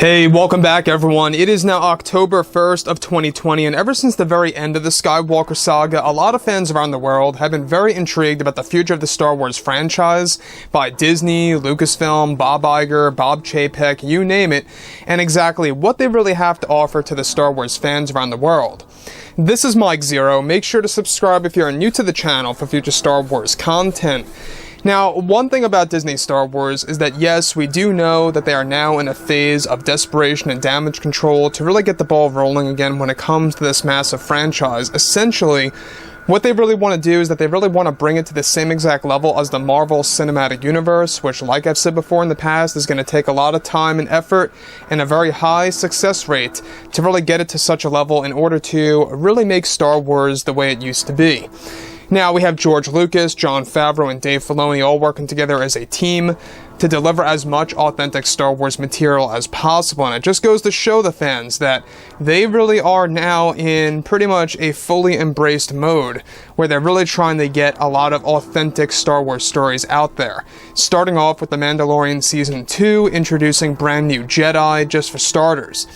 Hey, welcome back everyone. It is now October 1st of 2020, and ever since the very end of the Skywalker saga, a lot of fans around the world have been very intrigued about the future of the Star Wars franchise by Disney, Lucasfilm, Bob Iger, Bob Chapek, you name it, and exactly what they really have to offer to the Star Wars fans around the world. This is Mike Zero. Make sure to subscribe if you're new to the channel for future Star Wars content. Now, one thing about Disney Star Wars is that yes, we do know that they are now in a phase of desperation and damage control to really get the ball rolling again when it comes to this massive franchise. Essentially, what they really want to do is that they really want to bring it to the same exact level as the Marvel Cinematic Universe, which, like I've said before in the past, is going to take a lot of time and effort and a very high success rate to really get it to such a level in order to really make Star Wars the way it used to be. Now, we have George Lucas, Jon Favreau, and Dave Filoni all working together as a team to deliver as much authentic Star Wars material as possible, and it just goes to show the fans that they really are now in pretty much a fully embraced mode, where they're really trying to get a lot of authentic Star Wars stories out there. Starting off with The Mandalorian Season 2, introducing brand new Jedi, just for starters.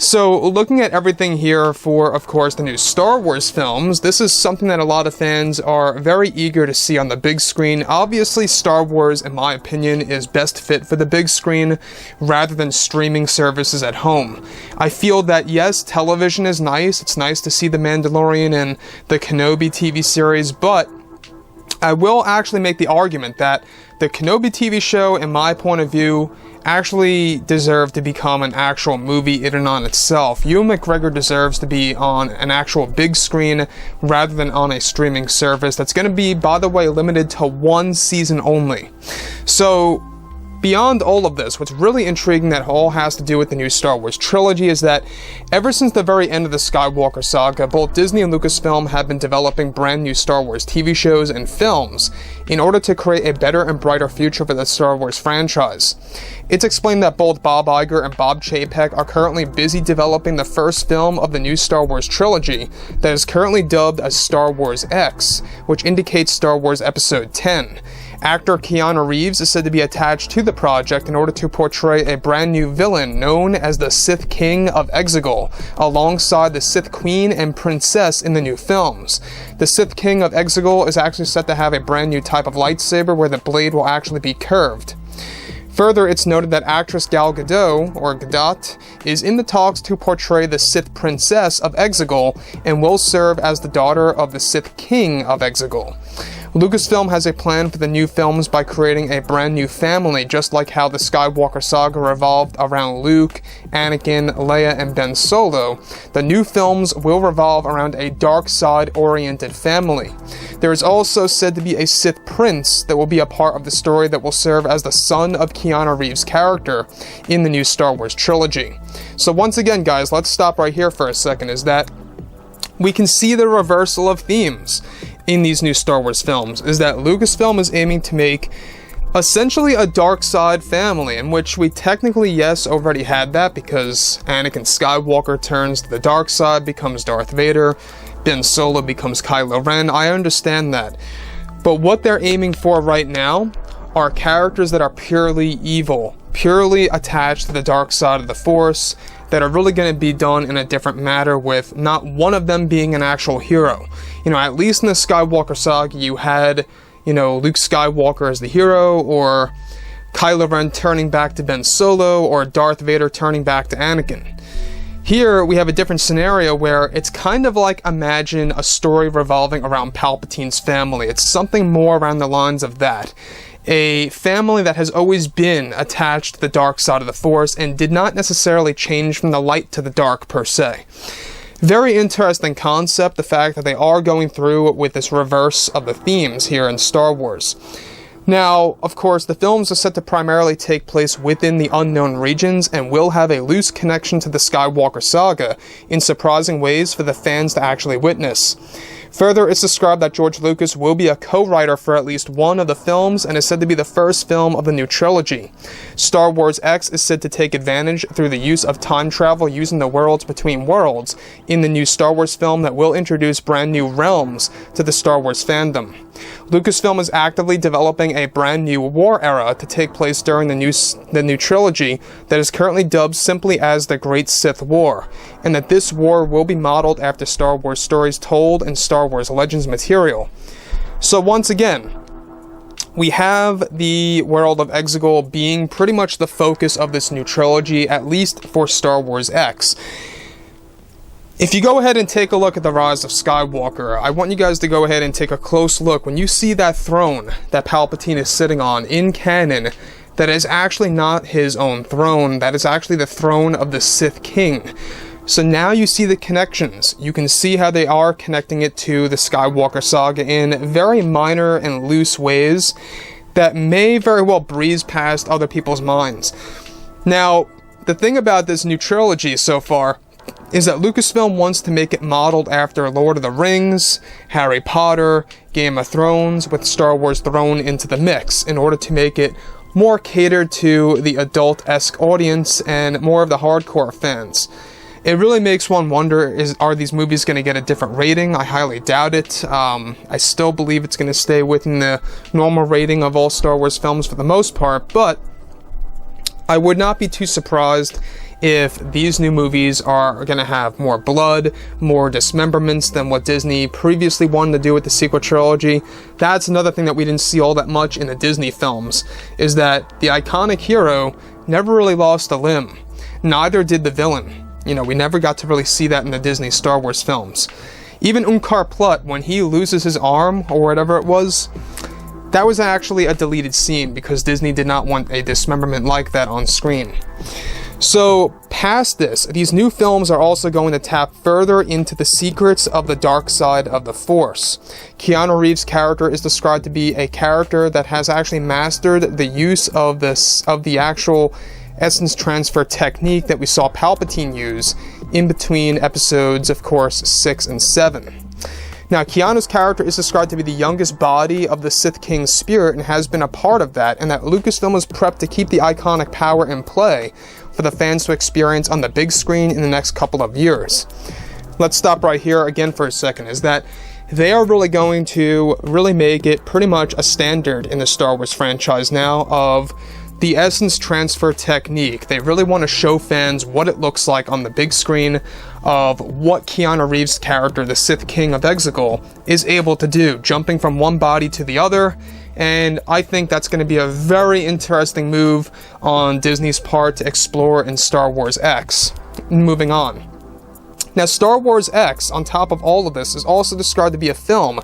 So, looking at everything here for, of course, the new Star Wars films, this is something that a lot of fans are very eager to see on the big screen. Obviously, Star Wars, in my opinion, is best fit for the big screen rather than streaming services at home. I feel that, yes, television is nice. It's nice to see The Mandalorian and the Kenobi TV series, but I will actually make the argument that the Kenobi TV show, in my point of view, actually deserved to become an actual movie in and on itself. Ewan McGregor deserves to be on an actual big screen rather than on a streaming service that's going to be, by the way, limited to one season only. So, beyond all of this, what's really intriguing that all has to do with the new Star Wars trilogy is that ever since the very end of the Skywalker saga, both Disney and Lucasfilm have been developing brand new Star Wars TV shows and films in order to create a better and brighter future for the Star Wars franchise. It's explained that both Bob Iger and Bob Chapek are currently busy developing the first film of the new Star Wars trilogy that is currently dubbed as Star Wars X, which indicates Star Wars Episode 10. Actor Keanu Reeves is said to be attached to the project in order to portray a brand new villain known as the Sith King of Exegol, alongside the Sith Queen and Princess in the new films. The Sith King of Exegol is actually set to have a brand new type of lightsaber where the blade will actually be curved. Further, it's noted that actress Gal Gadot, or Gadot, is in the talks to portray the Sith Princess of Exegol and will serve as the daughter of the Sith King of Exegol. Lucasfilm has a plan for the new films by creating a brand new family, just like how the Skywalker saga revolved around Luke, Anakin, Leia, and Ben Solo. The new films will revolve around a dark side-oriented family. There is also said to be a Sith Prince that will be a part of the story that will serve as the son of Keanu Reeves' character in the new Star Wars trilogy. So once again, guys, let's stop right here for a second, is that we can see the reversal of themes in these new Star Wars films, is that Lucasfilm is aiming to make essentially a dark side family, in which we technically, yes, already had that because Anakin Skywalker turns to the dark side, becomes Darth Vader, Ben Solo becomes Kylo Ren. I understand that. But what they're aiming for right now are characters that are purely evil, purely attached to the dark side of the Force, that are really going to be done in a different manner, with not one of them being an actual hero. You know, at least in the Skywalker saga, you had, Luke Skywalker as the hero, or Kylo Ren turning back to Ben Solo, or Darth Vader turning back to Anakin. Here, we have a different scenario where it's kind of like, imagine a story revolving around Palpatine's family. It's something more around the lines of that. A family that has always been attached to the dark side of the Force and did not necessarily change from the light to the dark per se. Very interesting concept, the fact that they are going through with this reverse of the themes here in Star Wars. Now, of course, the films are set to primarily take place within the unknown regions and will have a loose connection to the Skywalker saga in surprising ways for the fans to actually witness. Further, it's described that George Lucas will be a co-writer for at least one of the films and is said to be the first film of the new trilogy. Star Wars X is said to take advantage through the use of time travel using the worlds between worlds in the new Star Wars film that will introduce brand new realms to the Star Wars fandom. Lucasfilm is actively developing a brand new war era to take place during the new trilogy that is currently dubbed simply as the Great Sith War, and that this war will be modeled after Star Wars stories told in Star Wars Legends material. So once again, we have the world of Exegol being pretty much the focus of this new trilogy, at least for Star Wars X. If you go ahead and take a look at the rise of Skywalker, I want you guys to go ahead and take a close look. When you see that throne that Palpatine is sitting on in canon, that is actually not his own throne, that is actually the throne of the Sith King. So now you see the connections. You can see how they are connecting it to the Skywalker saga in very minor and loose ways that may very well breeze past other people's minds. Now, the thing about this new trilogy so far is that Lucasfilm wants to make it modeled after Lord of the Rings, Harry Potter, Game of Thrones, with Star Wars thrown into the mix in order to make it more catered to the adult-esque audience and more of the hardcore fans. It really makes one wonder, are these movies going to get a different rating? I highly doubt it. I still believe it's going to stay within the normal rating of all Star Wars films for the most part, but I would not be too surprised if these new movies are going to have more blood, more dismemberments than what Disney previously wanted to do with the sequel trilogy. That's another thing that we didn't see all that much in the Disney films, is that the iconic hero never really lost a limb. Neither did the villain. You know, we never got to really see that in the Disney Star Wars films. Even Unkar Plutt, when he loses his arm, or whatever it was, that was actually a deleted scene because Disney did not want a dismemberment like that on screen. So, past this, these new films are also going to tap further into the secrets of the dark side of the Force. Keanu Reeves' character is described to be a character that has actually mastered the use of the actual essence transfer technique that we saw Palpatine use in between episodes, of course, 6 and 7. Now, Keanu's character is described to be the youngest body of the Sith King's spirit and has been a part of that, and that Lucasfilm was prepped to keep the iconic power in play for the fans to experience on the big screen in the next couple of years. Let's stop right here again for a second, is that they are really going to really make it pretty much a standard in the Star Wars franchise now of the essence transfer technique. They really want to show fans what it looks like on the big screen of what Keanu Reeves' character, the Sith King of Exegol, is able to do, jumping from one body to the other. And I think that's going to be a very interesting move on Disney's part to explore in Star Wars X. Moving on. Now, Star Wars X, on top of all of this, is also described to be a film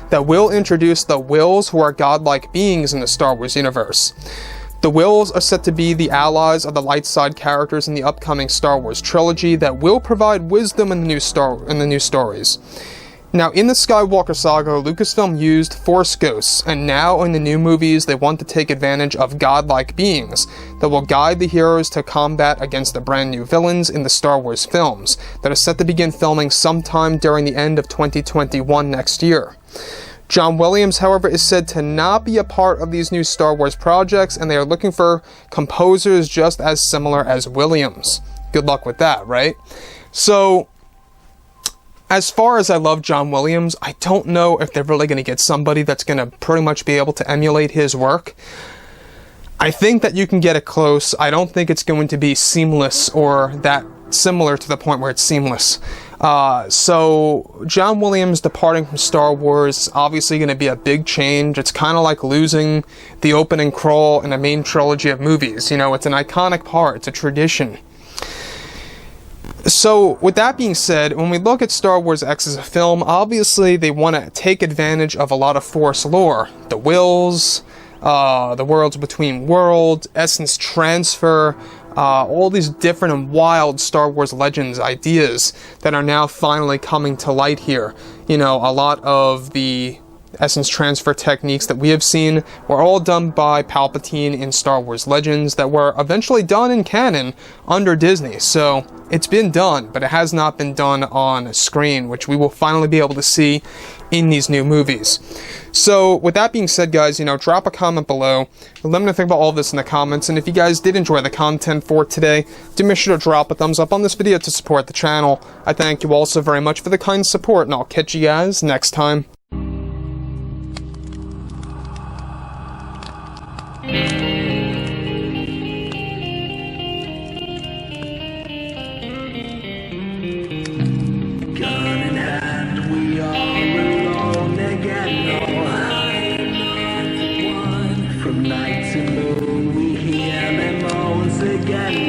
that will introduce the Wills, who are godlike beings in the Star Wars universe. The Wills are set to be the allies of the light side characters in the upcoming Star Wars trilogy that will provide wisdom in the new stories. Now, in the Skywalker saga, Lucasfilm used Force ghosts, and now in the new movies, they want to take advantage of godlike beings that will guide the heroes to combat against the brand new villains in the Star Wars films that are set to begin filming sometime during the end of 2021 next year. John Williams, however, is said to not be a part of these new Star Wars projects, and they are looking for composers just as similar as Williams. Good luck with that, right? So, as far as I love John Williams, I don't know if they're really going to get somebody that's going to pretty much be able to emulate his work. I think that you can get it close. I don't think it's going to be seamless or that similar to the point where it's seamless. So John Williams departing from Star Wars is obviously going to be a big change. It's kind of like losing the opening crawl in a main trilogy of movies. You know, it's an iconic part. It's a tradition. So, with that being said, when we look at Star Wars X as a film, obviously they want to take advantage of a lot of Force lore. The Wills, the worlds between worlds, essence transfer, all these different and wild Star Wars Legends ideas that are now finally coming to light here. You know, a lot of the essence transfer techniques that we have seen were all done by Palpatine in Star Wars Legends that were eventually done in canon under Disney. So it's been done, but it has not been done on screen, which we will finally be able to see in these new movies. So with that being said, guys, drop a comment below. Let me know think about all this in the comments. And if you guys did enjoy the content for today, do make sure to drop a thumbs up on this video to support the channel. I thank you all so very much for the kind support, and I'll catch you guys next time. From night to moon, we hear them moans again.